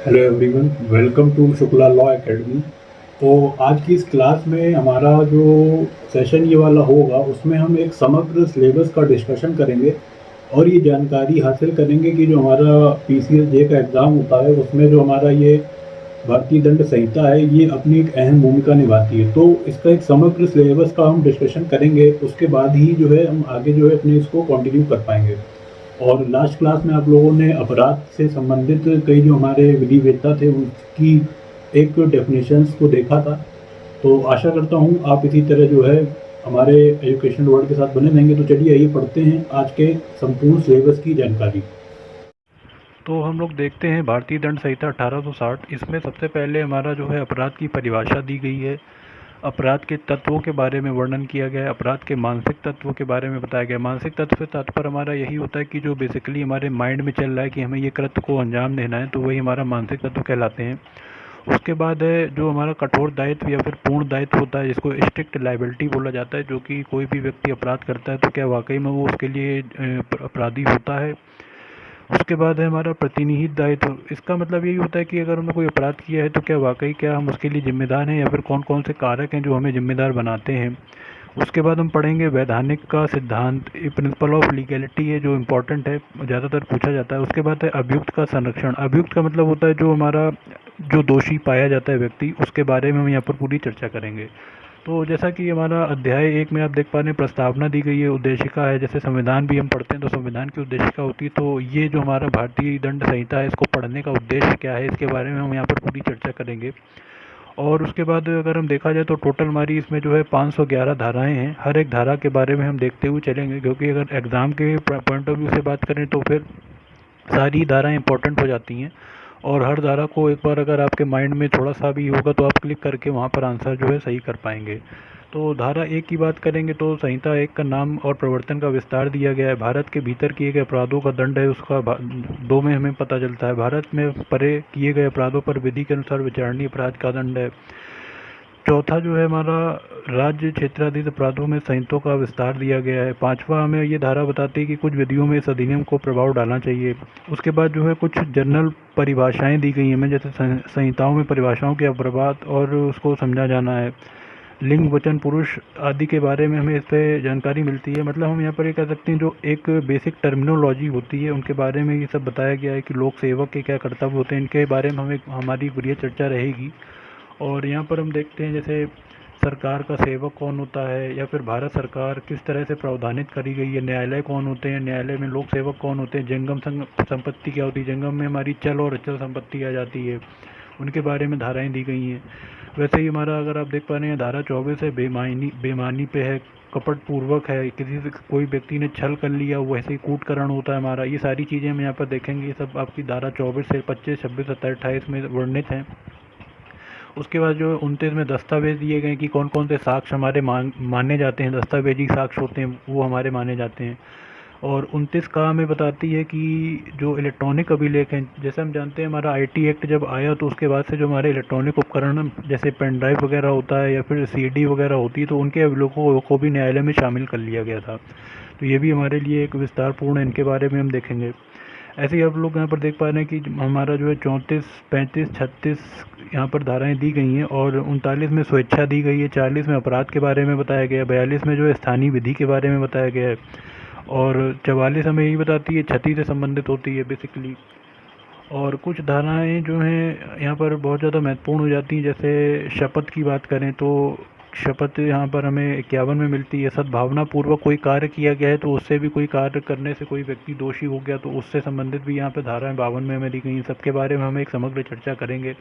Hello everyone, welcome to Shukla law academy. तो आज की इस क्लास में हमारा जो सेशन ये वाला होगा उसमें हम एक समग्र सिलेबस का डिस्कशन करेंगे और ये जानकारी हासिल करेंगे कि जो हमारा पीसीएस जे का एग्ज़ाम होता है उसमें जो हमारा ये भारतीय दंड संहिता है ये अपनी एक अहम भूमिका निभाती है। तो इसका एक समग्र सिलेबस का हम डिस्कशन करेंगे, उसके बाद ही जो है हम आगे जो है अपने इसको कंटिन्यू कर पाएंगे। और लास्ट क्लास में आप लोगों ने अपराध से संबंधित कई जो हमारे विधिवेत्ता थे उनकी एक डेफिनेशंस को देखा था। तो आशा करता हूँ आप इसी तरह जो है हमारे एजुकेशन वर्ल्ड के साथ बने रहेंगे। तो चलिए आइए पढ़ते हैं आज के संपूर्ण सिलेबस की जानकारी। तो हम लोग देखते हैं भारतीय दंड संहिता 1860। इसमें सबसे पहले हमारा जो है अपराध की परिभाषा दी गई है। अपराध के तत्वों के बारे में वर्णन किया गया है। अपराध के मानसिक तत्वों के बारे में बताया गया है। मानसिक तत्व से तात्पर्य हमारा यही होता है कि जो बेसिकली हमारे माइंड में चल रहा है कि हमें ये कृत्य को अंजाम देना है, तो वही हमारा मानसिक तत्व कहलाते हैं। उसके बाद है जो हमारा कठोर दायित्व या फिर पूर्ण दायित्व होता है, जिसको स्ट्रिक्ट लाइबिलिटी बोला जाता है। जो कि कोई भी व्यक्ति अपराध करता है तो क्या वाकई में वो उसके लिए अपराधी होता है। उसके बाद है हमारा प्रतिनिहित दायित्व। इसका मतलब यही होता है कि अगर हमने कोई अपराध किया है तो क्या हम उसके लिए जिम्मेदार हैं, या फिर कौन कौन से कारक हैं जो हमें जिम्मेदार बनाते हैं। उसके बाद हम पढ़ेंगे वैधानिक का सिद्धांत। ये प्रिंसिपल ऑफ लीगैलिटी है जो इम्पोर्टेंट है, ज़्यादातर पूछा जाता है। उसके बाद है अभियुक्त का संरक्षण। अभियुक्त का मतलब होता है जो हमारा जो दोषी पाया जाता है व्यक्ति, उसके बारे में हम यहाँ पर पूरी चर्चा करेंगे। तो जैसा कि हमारा अध्याय 1 में आप देख पा रहे हैं, प्रस्तावना दी गई है, उद्देशिका है। जैसे संविधान भी हम पढ़ते हैं तो संविधान की उद्देशिका होती है। तो ये जो हमारा भारतीय दंड संहिता है, इसको पढ़ने का उद्देश्य क्या है, इसके बारे में हम यहाँ पर पूरी चर्चा करेंगे। और उसके बाद अगर हम देखा जाए तो टोटल हमारी इसमें जो है 511 धाराएं हैं। हर एक धारा के बारे में हम देखते हुए चलेंगे, क्योंकि अगर एग्ज़ाम के पॉइंट ऑफ व्यू से बात करें तो फिर सारी धाराएं इंपॉर्टेंट हो जाती हैं। और हर धारा को एक बार अगर आपके माइंड में थोड़ा सा भी होगा तो आप क्लिक करके वहाँ पर आंसर जो है सही कर पाएंगे। तो धारा 1 की बात करेंगे तो संहिता 1 का नाम और प्रवर्तन का विस्तार दिया गया है। भारत के भीतर किए गए अपराधों का दंड है उसका 2 में हमें पता चलता है। भारत में परे किए गए अपराधों पर विधि के अनुसार विचारणीय अपराध का दंड है। चौथा जो है हमारा राज्य क्षेत्राधीन अपराधों में संहिताओं का विस्तार दिया गया है। पांचवा हमें ये धारा बताती है कि कुछ विधियों में इस अधिनियम को प्रभाव डालना चाहिए। उसके बाद जो है कुछ जनरल परिभाषाएं दी गई हैं हमें, जैसे संहिताओं में परिभाषाओं के अपवाद और उसको समझा जाना है। लिंग वचन पुरुष आदि के बारे में हमें इस पर जानकारी मिलती है। मतलब हम यहाँ पर ये कह सकते हैं जो एक बेसिक टर्मिनोलॉजी होती है उनके बारे में ये सब बताया गया है कि लोक सेवक के क्या कर्तव्य होते हैं, इनके बारे में हमें हमारी पूरी चर्चा रहेगी। और यहाँ पर हम देखते हैं जैसे सरकार का सेवक कौन होता है, या फिर भारत सरकार किस तरह से प्रावधानित करी गई है। न्यायालय कौन होते हैं, न्यायालय में लोक सेवक कौन होते हैं। जंगम संपत्ति क्या होती है, जंगम में हमारी चल और अचल संपत्ति आ जाती है, उनके बारे में धाराएं दी गई हैं। वैसे ही हमारा अगर आप देख पा रहे हैं धारा 24 है, बेमानी पे है, कपट पूर्वक है, किसी से कोई व्यक्ति ने छल कर लिया वैसे ही कूटकरण होता है हमारा। ये सारी चीज़ें हम यहाँ पर देखेंगे। ये सब आपकी धारा 24 से 25, 26, 27, 28 में वर्णित हैं। उसके बाद जो 29 में दस्तावेज दिए गए कि कौन कौन से साक्ष्य हमारे माने जाते हैं, दस्तावेजी साक्ष्य होते हैं वो हमारे माने जाते हैं। और 29 का हमें बताती है कि जो इलेक्ट्रॉनिक अभिलेख हैं, जैसे हम जानते हैं हमारा आईटी एक्ट जब आया तो उसके बाद से जो हमारे इलेक्ट्रॉनिक उपकरण जैसे पेन ड्राइव वगैरह होता है या फिर सीडी वगैरह होती है, तो उनके अभिलेखों को भी न्यायालय में शामिल कर लिया गया था। तो ये भी हमारे लिए एक विस्तारपूर्ण, इनके बारे में हम देखेंगे। ऐसे ही आप लोग यहाँ पर देख पा रहे हैं कि हमारा जो है 34, 35, 36 यहाँ पर धाराएं दी गई हैं। और 39 में स्वेच्छा दी गई है। 40 में अपराध के बारे में बताया गया है। 42 में जो है स्थानीय विधि के बारे में बताया गया है। और 44 हमें यही बताती है क्षति से संबंधित होती है बेसिकली। और कुछ धाराएं जो हैं यहाँ पर बहुत ज़्यादा महत्वपूर्ण हो जाती हैं। जैसे शपथ की बात करें तो शपथ यहाँ पर हमें 51 में मिलती है। सद्भावना पूर्वक कोई कार्य किया गया है तो उससे भी कोई कार्य करने से कोई व्यक्ति दोषी हो गया तो उससे संबंधित भी यहाँ पे धाराएं 52 में हमें दी गई हैं। सबके बारे में हम एक समग्र चर्चा करेंगे।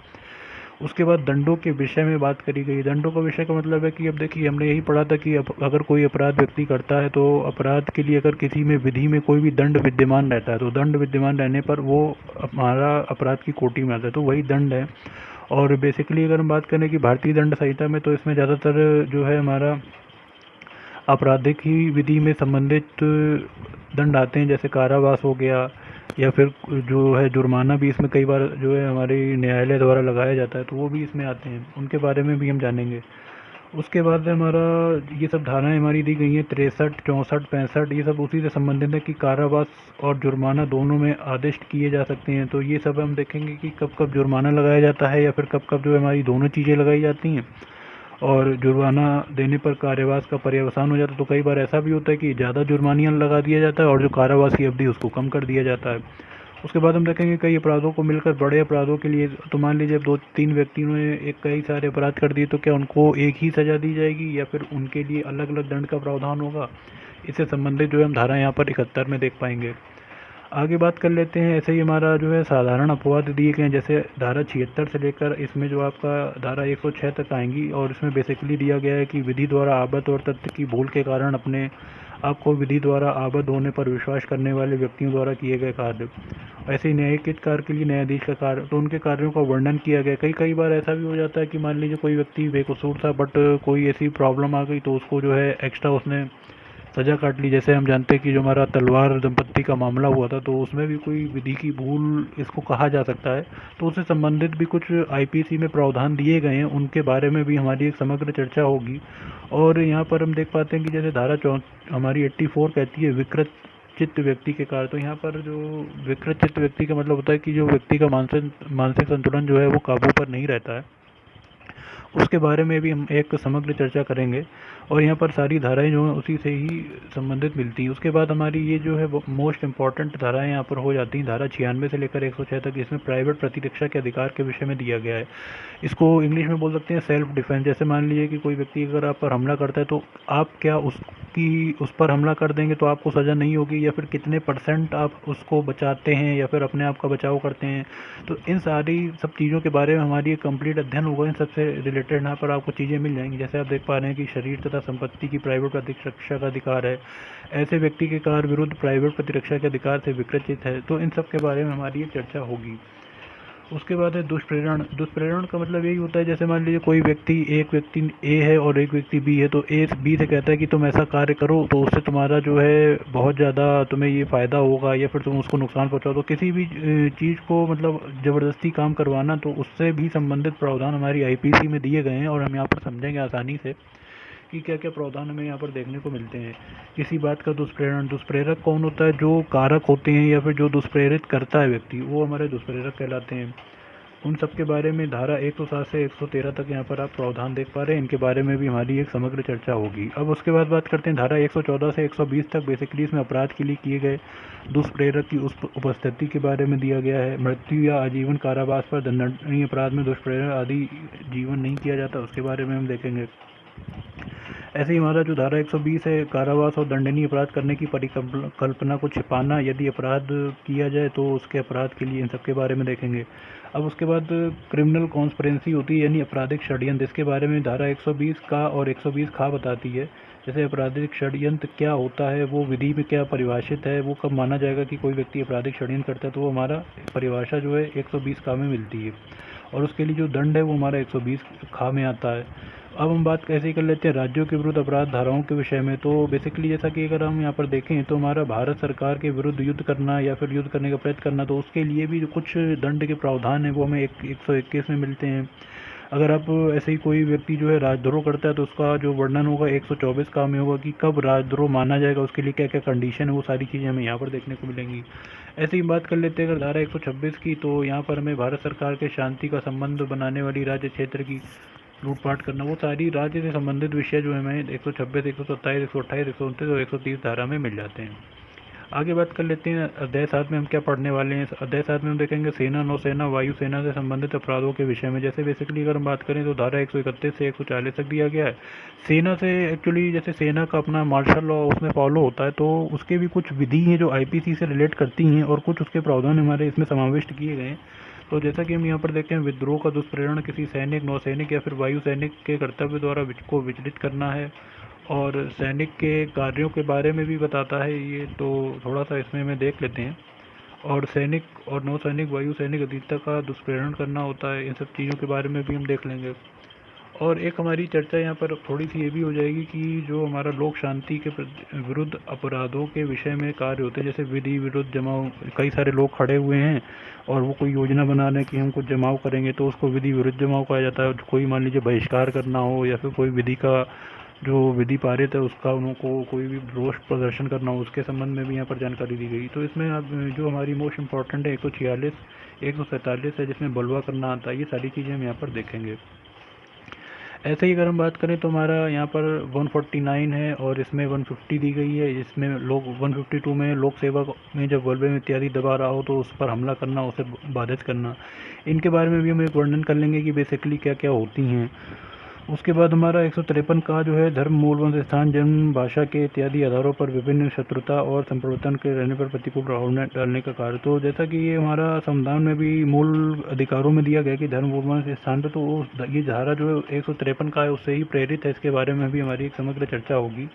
उसके बाद दंडों के विषय में बात करी गई। दंडों का विषय का मतलब है कि अब देखिए हमने यही पढ़ा था कि अगर कोई अपराध व्यक्ति करता है तो अपराध के लिए अगर किसी में विधि में कोई भी दंड विद्यमान रहता है तो दंड विद्यमान रहने पर वो हमारा अपराध की कोटि में आता है, तो वही दंड है। और बेसिकली अगर हम बात करें कि भारतीय दंड संहिता में, तो इसमें ज़्यादातर जो है हमारा आपराधिक ही विधि में संबंधित दंड आते हैं, जैसे कारावास हो गया, या फिर जो है जुर्माना भी इसमें कई बार जो है हमारे न्यायालय द्वारा लगाया जाता है, तो वो भी इसमें आते हैं, उनके बारे में भी हम जानेंगे। उसके बाद हमारा ये सब धाराएँ हमारी दी गई हैं 63, 64, 65, ये सब उसी से संबंधित है कि कारावास और जुर्माना दोनों में आदेश किए जा सकते हैं। तो ये सब हम देखेंगे कि कब-कब जुर्माना लगाया जाता है या फिर कब-कब जो है हमारी दोनों चीज़ें लगाई जाती हैं। और जुर्माना देने पर कारावास का पर्यवसान हो जाता है। तो कई बार ऐसा भी होता है कि ज़्यादा जुर्मानिया लगा दिया जाता है और जो कारावास की अवधि उसको कम कर दिया जाता है। उसके बाद हम देखेंगे कई अपराधों को मिलकर बड़े अपराधों के लिए, तो मान लीजिए अब 2-3 व्यक्तियों ने एक कई सारे अपराध कर दिए, तो क्या उनको एक ही सज़ा दी जाएगी या फिर उनके लिए अलग-अलग दंड का प्रावधान होगा? इससे संबंधित जो है हम धारा यहाँ पर 71 में देख पाएंगे। आगे बात कर लेते हैं, ऐसे ही हमारा जो है साधारण अपवाद दिए गए हैं, जैसे धारा 76 से लेकर इसमें जो आपका धारा 106 तक आएंगी, और इसमें बेसिकली दिया गया है कि विधि द्वारा आबद्ध और तथ्य की भूल के कारण अपने आपको विधि द्वारा आबद्ध होने पर विश्वास करने वाले व्यक्तियों द्वारा किए गए कार्य। ऐसे ही न्यायिक कार्य के लिए न्यायाधीश का कार्य, तो उनके कार्यों का वर्णन किया गया। कई बार ऐसा भी हो जाता है कि मान लीजिए कोई व्यक्ति बेकसूर था, बट कोई ऐसी प्रॉब्लम आ गई तो उसको जो है एक्स्ट्रा उसने सज़ा काट ली। जैसे हम जानते हैं कि जो हमारा तलवार दंपत्ति का मामला हुआ था, तो उसमें भी कोई विधि की भूल इसको कहा जा सकता है। तो उससे संबंधित भी कुछ आईपीसी में प्रावधान दिए गए हैं, उनके बारे में भी हमारी एक समग्र चर्चा होगी। और यहाँ पर हम देख पाते हैं कि जैसे धारा हमारी 84 कहती है विकृत चित्त व्यक्ति के कार्य। तो यहाँ पर जो विकृत चित्त व्यक्ति का मतलब होता है कि जो व्यक्ति का मानसिक संतुलन जो है वो काबू पर नहीं रहता है, उसके बारे में भी हम एक समग्र चर्चा करेंगे। और यहाँ पर सारी धाराएं जो हैं उसी से ही संबंधित मिलती हैं। उसके बाद हमारी ये जो है मोस्ट इंपॉर्टेंट धाराएं यहाँ पर हो जाती हैं, धारा 96 से लेकर 106 तक। इसमें प्राइवेट प्रतिरक्षा के अधिकार के विषय में दिया गया है। इसको इंग्लिश में बोल सकते हैं सेल्फ डिफेंस। जैसे मान लीजिए कि कोई व्यक्ति अगर आप पर हमला करता है, तो आप क्या उस पर हमला कर देंगे तो आपको सज़ा नहीं होगी, या फिर कितने % आप उसको बचाते हैं या फिर अपने आप का बचाव करते हैं। तो इन सारी सब चीज़ों के बारे में हमारी एक कंप्लीट अध्ययन होगा। इन सबसे रिलेटेड यहाँ पर आपको चीज़ें मिल जाएंगी। जैसे आप देख पा रहे हैं कि शरीर तथा संपत्ति की प्राइवेट प्रतिरक्षा का अधिकार है, ऐसे व्यक्ति के कार्य विरुद्ध प्राइवेट प्रतिरक्षा के अधिकार से विकृत है। तो इन सब के बारे में हमारी एक चर्चा होगी। उसके बाद है दुष्प्रेरण। दुष्प्रेरण का मतलब यही होता है, जैसे मान लीजिए कोई व्यक्ति, एक व्यक्ति ए है और एक व्यक्ति बी है, तो ए बी से कहता है कि तुम ऐसा कार्य करो तो उससे तुम्हारा जो है बहुत ज़्यादा तुम्हें ये फ़ायदा होगा, या फिर तुम उसको नुकसान पहुंचाओ। तो किसी भी चीज़ को मतलब ज़बरदस्ती काम करवाना, तो उससे भी संबंधित प्रावधान हमारी आईपीसी में दिए गए हैं, और हम यहाँ पर समझेंगे आसानी से कि क्या क्या प्रावधान हमें यहाँ पर देखने को मिलते हैं। किसी बात का दुष्प्रेरण, दुष्प्रेरक कौन होता है? जो कारक होते हैं या फिर जो दुष्प्रेरित करता है व्यक्ति, वो हमारे दुष्प्रेरक कहलाते हैं। उन सब के बारे में धारा 107 से 113 तक यहाँ पर आप प्रावधान देख पा रहे हैं। इनके बारे में भी हमारी एक समग्र चर्चा होगी। अब उसके बाद बात करते हैं धारा 114 से 120 तक। बेसिकली इसमें अपराध के लिए किए गए दुष्प्रेरक की उस उपस्थिति के बारे में दिया गया है। मृत्यु या आजीवन कारावास पर दंडनीय अपराध में दुष्प्रेरक आदि जीवन नहीं किया जाता, उसके बारे में हम देखेंगे। ऐसे ही हमारा जो धारा 120 है, कारावास और दंडनीय अपराध करने की परिकल्पना को छिपाना, यदि अपराध किया जाए तो उसके अपराध के लिए, इन सब के बारे में देखेंगे। अब उसके बाद क्रिमिनल कॉन्स्पिरेंसी होती है, यानी आपराधिक षड्यंत्र। इसके बारे में धारा 120 का और 120 खा बताती है। जैसे आपराधिक षड्यंत्र क्या होता है, वो विधि में क्या परिभाषित है, वो कब माना जाएगा कि कोई व्यक्ति आपराधिक षड्यंत्र करता है, तो वो हमारा परिभाषा जो है 120 का में मिलती है, और उसके लिए जो दंड है वो हमारा 120 खा में आता है। अब हम बात कैसे कर लेते हैं राज्यों के विरुद्ध अपराध धाराओं के विषय में। तो बेसिकली जैसा कि अगर हम यहाँ पर देखें तो हमारा भारत सरकार के विरुद्ध युद्ध करना या फिर युद्ध करने का प्रयत्न करना, तो उसके लिए भी जो कुछ दंड के प्रावधान है वो हमें 121 में मिलते हैं। अगर आप ऐसे ही कोई व्यक्ति जो है राजद्रोह करता है, तो उसका जो वर्णन होगा 124 का में होगा कि कब राजद्रोह माना जाएगा, उसके लिए क्या क्या कंडीशन है, वो सारी चीज़ें हमें यहाँ पर देखने को मिलेंगी। ऐसे ही बात कर लेते हैं अगर धारा 126 की, तो यहाँ पर हमें भारत सरकार के शांति का संबंध बनाने वाली राज्य क्षेत्र की लूटपाट करना, वो सारी राज्य से संबंधित विषय जो है हमें 126, 127, 128, 129 और 130 धारा में मिल जाते हैं। आगे बात कर लेते हैं अध्याय 7 में हम क्या पढ़ने वाले हैं। अध्याय 7 में हम देखेंगे सेना, नौसेना, वायुसेना से संबंधित अपराधों के विषय में। जैसे बेसिकली अगर हम बात करें तो धारा 131 से 140 तक दिया गया है। सेना से एक्चुअली जैसे सेना का अपना मार्शल लॉ उसमें फॉलो होता है, तो उसके भी कुछ विधि हैं जो आईपीसी से रिलेट करती हैं, और कुछ उसके प्रावधान हमारे इसमें समाविष्ट किए गए हैं। तो जैसा कि हम यहाँ पर देखें, विद्रोह का दुष्प्रेरण किसी सैनिक, नौसैनिक या फिर वायु सैनिक के कर्तव्य द्वारा को विचलित करना है, और सैनिक के कार्यों के बारे में भी बताता है ये, तो थोड़ा सा इसमें हमें देख लेते हैं। और सैनिक और नौसैनिक, वायु सैनिक अधिकता का दुष्प्रेरण करना होता है, इन सब चीज़ों के बारे में भी हम देख लेंगे। और एक हमारी चर्चा यहाँ पर थोड़ी सी ये भी हो जाएगी कि जो हमारा लोक शांति के विरुद्ध अपराधों के विषय में कार्य होते हैं, जैसे विधि विरुद्ध जमाव, कई सारे लोग खड़े हुए हैं और वो कोई योजना बना रहे हैं कि हम कुछ जमाव करेंगे, तो उसको विधि विरुद्ध जमाव कहा जाता है। कोई मान लीजिए बहिष्कार करना हो या फिर कोई विधि का जो विधि पारित है उसका उनको कोई भी रोष प्रदर्शन करना हो, उसके संबंध में भी यहाँ पर जानकारी दी गई। तो इसमें अब जो हमारी मोस्ट इम्पॉर्टेंट है 146, 147 है जिसमें बलवा करना आता है, ये सारी चीज़ें हम यहाँ पर देखेंगे। ऐसे ही अगर हम बात करें तो हमारा यहाँ पर 149 है और इसमें 150 दी गई है, जिसमें लोग 152 में लोक सेवा में जब बलवे में इत्यादि दबा रहा हो तो उस पर हमला करना, उसे बाधित करना, इनके बारे में भी हम एक वर्णन कर लेंगे कि बेसिकली क्या क्या होती हैं। उसके बाद हमारा 153 का जो है धर्म, मूलवंश, स्थान, जन्म, भाषा के इत्यादि आधारों पर विभिन्न शत्रुता और संप्रवर्तन के रहने पर प्रतिकूल प्रभाव डालने का कार्य। तो जैसा कि ये हमारा संविधान में भी मूल अधिकारों में दिया गया कि धर्म, मूलवंश, स्थान पर, तो ये धारा जो 153 का है उससे ही प्रेरित है। इसके बारे में भी हमारी एक समग्र चर्चा होगी।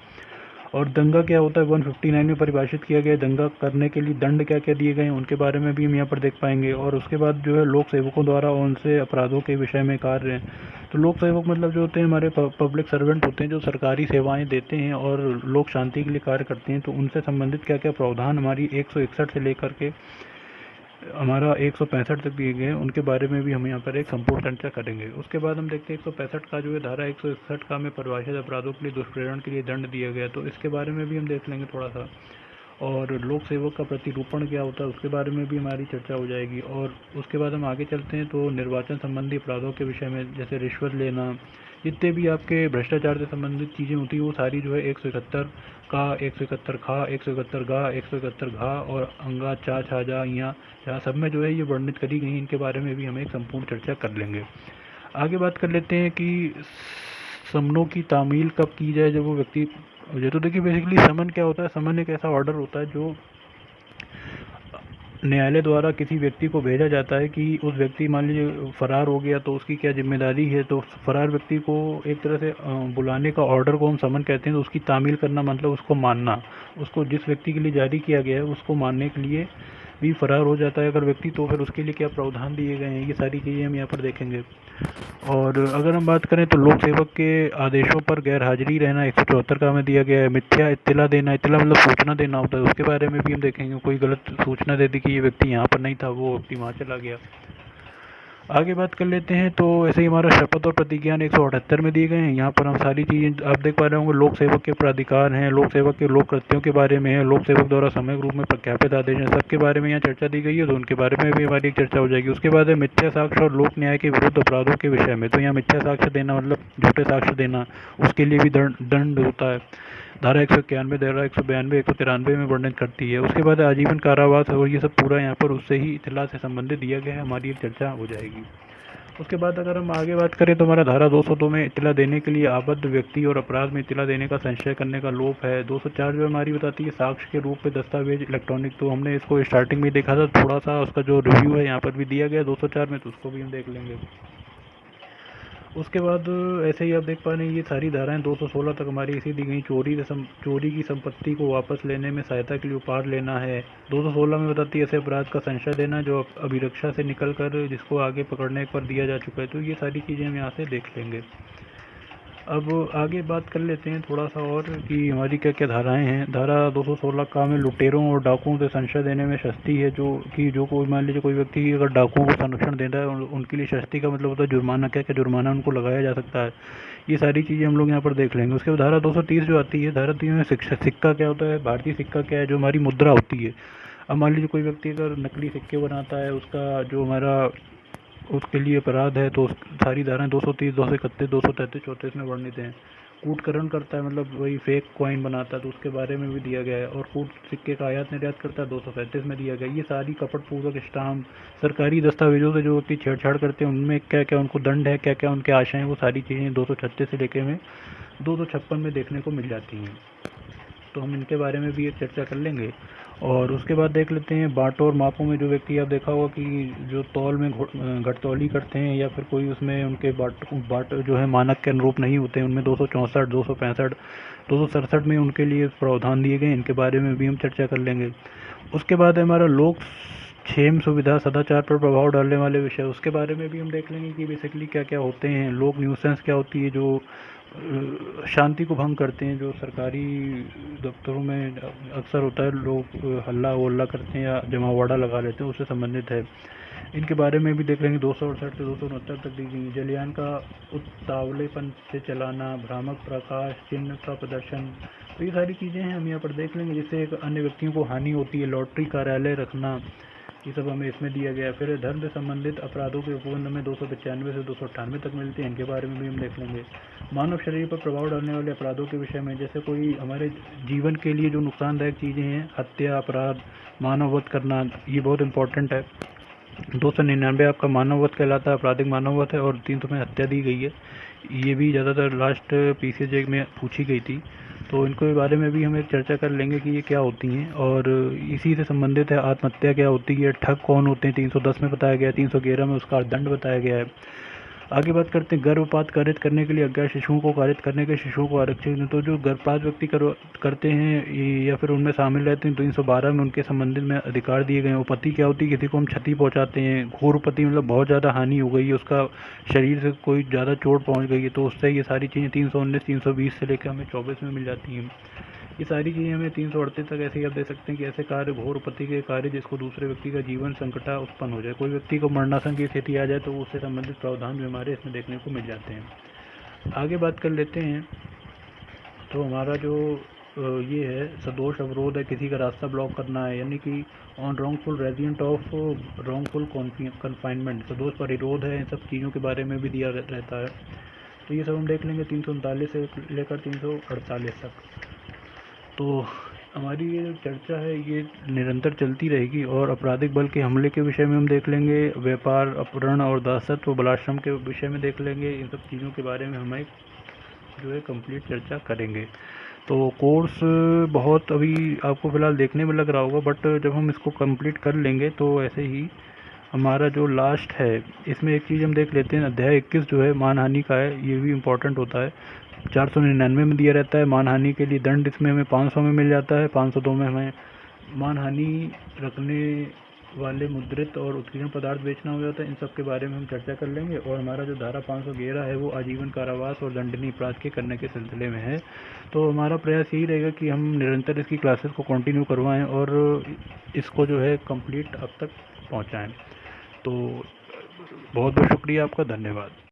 और दंगा क्या होता है 159 में परिभाषित किया गया है। दंगा करने के लिए दंड क्या क्या दिए गए हैं उनके बारे में भी हम यहाँ पर देख पाएंगे। और उसके बाद जो है लोक सेवकों द्वारा उनसे अपराधों के विषय में कार्य हैं। तो लोक सेवक मतलब जो होते हैं हमारे पब्लिक सर्वेंट होते हैं जो सरकारी सेवाएं देते हैं और लोक शांति के लिए कार्य करते हैं। तो उनसे संबंधित क्या क्या प्रावधान हमारी 161 से लेकर के हमारा 165 तक दिए गए हैं, उनके बारे में भी हम यहाँ पर एक संपूर्ण चर्चा करेंगे। उसके बाद हम देखते हैं 165 का जो है धारा 161 का में परिभाषित अपराधों के लिए दुष्प्रेरण के लिए दंड दिया गया, तो इसके बारे में भी हम देख लेंगे थोड़ा सा। और लोक सेवक का प्रतिरूपण क्या होता है उसके बारे में भी हमारी चर्चा हो जाएगी। और उसके बाद हम आगे चलते हैं तो निर्वाचन संबंधी अपराधों के विषय में, जैसे रिश्वत लेना, जितने भी आपके भ्रष्टाचार से संबंधित चीज़ें होती हैं वो सारी जो है 171 का, 171 खा, 171 गा, 171 घा और अंगा, चा, छा, जा, यहाँ सब में जो है ये वर्णित करी गई। इनके बारे में भी हम एक संपूर्ण चर्चा कर लेंगे। आगे बात कर लेते हैं कि समनों की तामील कब की जाए जब वो व्यक्ति, ये तो देखिए बेसिकली समन क्या होता है। समन एक ऐसा ऑर्डर होता है जो न्यायालय द्वारा किसी व्यक्ति को भेजा जाता है कि उस व्यक्ति मान लीजिए फरार हो गया तो उसकी क्या जिम्मेदारी है। तो फरार व्यक्ति को एक तरह से बुलाने का ऑर्डर को हम समन कहते हैं। तो उसकी तामील करना मतलब उसको मानना, उसको जिस व्यक्ति के लिए जारी किया गया है उसको मानने के लिए भी फरार हो जाता है अगर व्यक्ति, तो फिर उसके लिए क्या प्रावधान दिए गए हैं, ये सारी चीज़ें हम यहाँ पर देखेंगे। और अगर हम बात करें तो लोक सेवक के आदेशों पर गैर हाजिरी रहना 174 का हमें दिया गया है। मिथ्या इत्तला देना, इत्तला मतलब सूचना देना होता है, उसके बारे में भी हम देखेंगे। कोई गलत सूचना दे दी कि ये व्यक्ति यहाँ पर नहीं था, वो व्यक्ति वहाँ चला गया। आगे बात कर लेते हैं तो ऐसे ही हमारा शपथ और प्रतिज्ञान 178 में दिए गए हैं। यहाँ पर हम सारी चीज़ें आप देख पा रहे होंगे। लोक सेवक के प्राधिकार हैं, लोक सेवक के लोक कृत्यों के बारे में है, लोक सेवक द्वारा समग्र रूप में प्रख्यापित आदेश हैं, सबके बारे में यहाँ चर्चा दी गई है। तो उनके बारे में भी हमारी एक चर्चा हो जाएगी। उसके बाद है मिथ्या साक्ष्य और लोक न्याय के विरुद्ध अपराधों के विषय में। तो यहाँ मिथ्या साक्ष्य देना मतलब झूठे साक्ष्य देना, उसके लिए भी दंड होता है। धारा 191, धारा 192, 193 में वर्णित करती है। उसके बाद आजीवन कारावास और ये सब पूरा यहाँ पर उससे ही इतला से संबंधित दिया गया है, हमारी एक चर्चा हो जाएगी। उसके बाद अगर हम आगे बात करें तो हमारा धारा 202 में इतला देने के लिए आबद्ध व्यक्ति और अपराध में इतला देने का संशय करने का लोप है। 204 जो हमारी बताती है साक्ष्य के रूप में दस्तावेज इलेक्ट्रॉनिक, तो हमने इसको स्टार्टिंग में देखा था, थोड़ा सा उसका जो रिव्यू है यहाँ पर भी दिया गया 204 में, तो उसको भी हम देख लेंगे। उसके बाद ऐसे ही आप देख पा रहे हैं ये सारी धाराएं 216 तक हमारी इसी दी गई। चोरी की संपत्ति को वापस लेने में सहायता के लिए उपहार लेना है। 216 में बताती है ऐसे अपराध का संशय देना जो अभिरक्षा से निकल कर जिसको आगे पकड़ने पर दिया जा चुका है। तो ये सारी चीज़ें हम यहाँ से देख लेंगे। अब आगे बात कर लेते हैं थोड़ा सा और कि हमारी क्या क्या धाराएं हैं। धारा 216 का में लुटेरों और डाकुओं से संशय देने में शस्ती है, जो कोई मान लीजिए कोई व्यक्ति अगर डाकुओं को संरक्षण देता है उनके लिए शस्ती का मतलब होता है जुर्माना, क्या क्या जुर्माना उनको लगाया जा सकता है। ये सारी चीज़ें हम लोग यहाँ पर देख लेंगे। उसके बाद धारा 230 जो आती है, धारा 3 में सिक्का क्या होता है, भारतीय सिक्का क्या है, जो हमारी मुद्रा होती है। अब मान लीजिए कोई व्यक्ति अगर नकली सिक्के बनाता है, उसका जो हमारा उसके लिए अपराध है, तो सारी धाराएं 230, 231, 233, 34 में वर्णित हैं। कूटकरण करता है मतलब वही फेक कॉइन बनाता है, तो उसके बारे में भी दिया गया है। और कूट सिक्के का आयात निर्यात करता है 235 में दिया गया। ये सारी कपटपूर्वक स्टाम्प, सरकारी दस्तावेजों से जो व्यक्ति छेड़छाड़ करते हैं उनमें क्या क्या उनको दंड है, क्या क्या उनके आशय हैं, वो सारी चीज़ें 236 से लेके में 256 में देखने को मिल जाती हैं। तो हम इनके बारे में भी एक चर्चा कर लेंगे। और उसके बाद देख लेते हैं बाँटों और मापों में। जो व्यक्ति आप देखा होगा कि जो तौल में घटतौली करते हैं या फिर कोई उसमें उनके बाट जो है मानक के अनुरूप नहीं होते हैं, उनमें 264, 265, 267 में उनके लिए प्रावधान दिए गए, इनके बारे में भी हम चर्चा कर लेंगे। उसके बाद हमारा लोक क्षेम सुविधा सदाचार पर प्रभाव डालने वाले विषय, उसके बारे में भी हम देख लेंगे कि बेसिकली क्या क्या होते हैं। लोक न्यूसेंस क्या होती है, जो शांति को भंग करते हैं, जो सरकारी दफ्तरों में अक्सर होता है, लोग हल्ला वल्ला करते हैं या जमावड़ा लगा लेते हैं, उससे संबंधित है। इनके बारे में भी देख लेंगे। 268 से 269 तक दी गई। जलयान का उतावलेपन से चलाना, भ्रामक प्रकाश चिन्ह का प्रदर्शन, तो ये सारी चीज़ें हैं हम यहाँ पर देख लेंगे, जिससे एक अन्य व्यक्तियों को हानि होती है। लॉटरी कार्यालय रखना, ये सब हमें इसमें दिया गया। फिर धर्म से संबंधित अपराधों के उपबंध में 295 से 298 तक मिलते हैं, इनके बारे में भी हम देख लेंगे। मानव शरीर पर प्रभाव डालने वाले अपराधों के विषय में, जैसे कोई हमारे जीवन के लिए जो नुकसानदायक चीज़ें हैं, हत्या, अपराध, मानव वध करना, ये बहुत इंपॉर्टेंट है। 299 आपका मानव वध कहलाता है, आपराधिक मानव वध है, और 300 में हत्या दी गई है। ये भी ज़्यादातर लास्ट पीसीजे में पूछी गई थी, तो इनको बारे में भी हम एक चर्चा कर लेंगे कि ये क्या होती हैं। और इसी से संबंधित है आत्महत्या क्या होती है, ठग कौन होते हैं, 310 में बताया गया है, 311 में उसका दंड बताया गया है। आगे बात करते हैं गर्भपात कारित करने के लिए अज्ञात शिशुओं को कारित करने के शिशुओं को आरक्षित। तो जो गर्भपात व्यक्ति करते हैं या फिर उनमें शामिल रहते हैं, 312 में उनके संबंधित में अधिकार दिए गए हैं। उपपत्ति क्या होती है, किसी को हम क्षति पहुंचाते हैं। घोर उपपत्ति मतलब बहुत ज़्यादा हानि हो गई है, उसका शरीर से कोई ज़्यादा चोट पहुँच गई है, तो उससे ये सारी चीज़ें 319 320 से लेकर हमें 24 में मिल जाती हैं। ये सारी चीज़ें हमें 338 तक ऐसे ही आप दे सकते हैं कि ऐसे कार्य घोर उपपत्ति के कार्य जिसको दूसरे व्यक्ति का जीवन संकट उत्पन्न हो जाए। कोई व्यक्ति को मरणासन की स्थिति आ जाए तो उससे संबंधित प्रावधान भी हमारे इसमें देखने को मिल जाते हैं। आगे बात कर लेते हैं। तो हमारा जो ये है सदोष अवरोध है, किसी का रास्ता ब्लॉक करना है, यानी कि on wrongful resident of wrongful confinement, सदोष परिरोध है, इन सब चीज़ों के बारे में भी दिया रहता है। तो ये सब हम देख लेंगे 339 से लेकर 348 तक। तो हमारी ये चर्चा है ये निरंतर चलती रहेगी। और आपराधिक बल के हमले के विषय में हम देख लेंगे, व्यापार, अपहरण और दासत्व, बलाश्रम के विषय में देख लेंगे। इन सब चीज़ों के बारे में हम एक जो है कंप्लीट चर्चा करेंगे। तो कोर्स बहुत अभी आपको फ़िलहाल देखने में लग रहा होगा, बट जब हम इसको कंप्लीट कर लेंगे तो ऐसे ही हमारा जो लास्ट है इसमें एक चीज़ हम देख लेते हैं। अध्याय 21 जो है मानहानि का है, ये भी इम्पोर्टेंट होता है। 499 में दिया रहता है मानहानि के लिए दंड, इसमें हमें 500 में मिल जाता है। 502 में हमें मानहानि रखने वाले मुद्रित और उत्कीर्ण पदार्थ बेचना हो जाता है। इन सब के बारे में हम चर्चा कर लेंगे। और हमारा जो धारा 511 है वो आजीवन कारावास और दंडनीय अपराध के करने के सिलसिले में है। तो हमारा प्रयास यही रहेगा कि हम निरंतर इसकी क्लासेस को कंटिन्यू करवाएं और इसको जो है कंप्लीट अब तक पहुंचाएं। तो बहुत बहुत शुक्रिया आपका, धन्यवाद।